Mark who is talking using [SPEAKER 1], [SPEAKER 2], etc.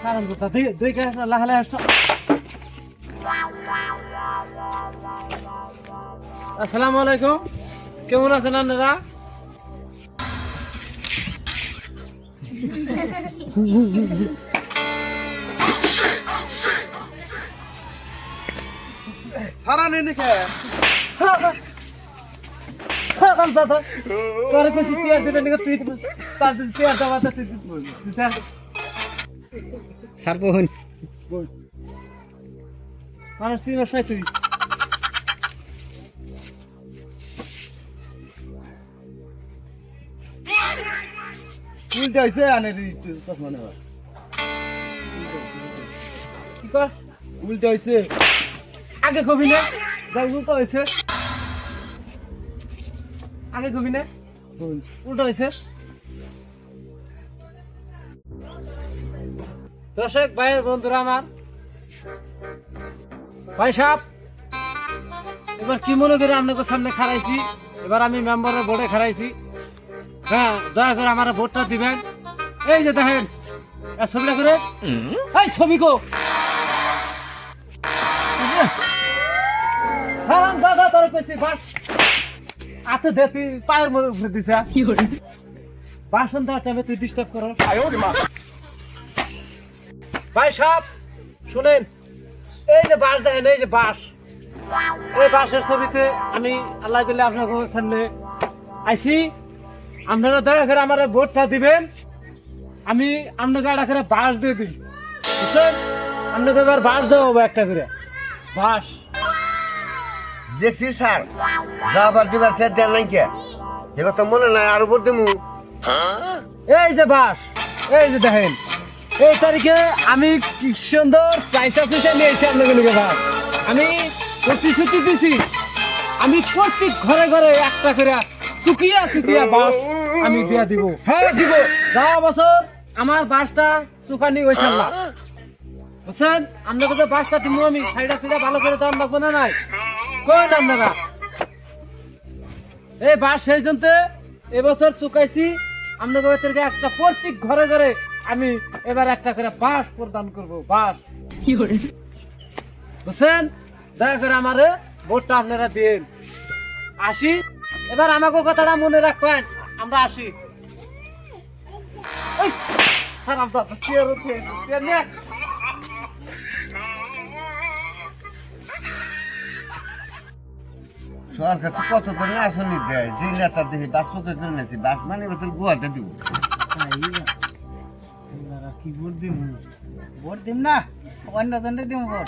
[SPEAKER 1] Serum কথা দুই gas না লাহালে আসতো। আসসালামু আলাইকুম, কেমন আছেন আপনারা?
[SPEAKER 2] সারা নেই নাকি
[SPEAKER 1] তোর কিছু চেয়ার দেবে নাকি? তুই তার চেয়ার দেওয়া
[SPEAKER 3] সারবহন
[SPEAKER 1] মানুষ চিনস নাই তুই।
[SPEAKER 2] উল্টে হয়েছে আনে চশমা নেওয়া
[SPEAKER 1] কি কর?
[SPEAKER 2] উল্টে হয়েছে
[SPEAKER 1] আগে কবি না যাই উল্টো হয়েছে, আগে কবি না উল্টো হয়েছে। দর্শক ভাই বন্ধুরা আমার, ভাই সাহেব এবার কি মনে করে আপনাকে সামনে খারাইছি, এবার আমি মেম্বারের বোর্ডে খারাইছি। হ্যাঁ, দয়া করে আমার ভোটটা দিবেন। এই যে দেখেন ছবিটা করে, এই ছবি কো হারাম দাদা তোর কইছি বাস আতে দে, তুই পায়ের মধ্যে উঠে দিছা কি করে বাসন দেওয়ার টাইমে তুই ডিস্টার্ব করো। ভাই সাহেব শুনেন, এই যে বাস দেখেন, এই যে বাস, এই বাসের ছবিতে আমি আল্লাহ দিলে আপনার সামনে আইসি। আপনারা দয়া করে আমার ভোটটা দিবেন। আমি আপনাকে একটা করে বাস দিয়ে দিই, বুঝছেন? আপনাকে এবার বাস দেওয়া হবে একটা করে বাস।
[SPEAKER 4] দেখছি স্যার যাবার দিবার সে দেন নাই কে দেখো তো মনে নাই আরো ভোট দেবো।
[SPEAKER 1] এই যে বাস, এই যে দেখেন, এই তারিখে আমি কি সুন্দর চাইসা চুইসা নিয়েছি আপনাকে লিখে বাস। আমি প্রতিশ্রুতি দিছি, আমি প্রত্যেক ঘরে ঘরে একটা করে চুকিয়া চুকিয়া বাস আমি দিয়া দিব। হ্যাঁ দিব। যাওয়া বছর আমার বাসটা চুকানি হয়েছে না, বুঝছেন? আপনাকে তো বাসটা দিব আমি, সাইডা সুইডা ভালো করে তো লাগবো না নাই কই আপনারা। এই বাস সেই জন্য এবছর চুকাইছি আপনাদের থেকে একটা প্রত্যেক ঘরে ঘরে আমি এবার একটা করে বাস প্রদান করব। বাস কি করে বুঝছেন? দয়া করে আমারে ভোটটা আপনারা দিন। আসি, এবার আমাকে কথাটা মনে রাখবেন, আমরা আসি। এই, খারাপ দাদা, চেয়ার উঠে, চেয়ার নে।
[SPEAKER 4] সরকার তো কত করে আসনি দেয়, যে নেতা দেখি বাস কত করে নেছি, বাস মানে ভেতর গুয়াতে দিব।
[SPEAKER 1] কি ভোট দিব?
[SPEAKER 2] ভোট দিম না, অন্য জনের দিম ভোট।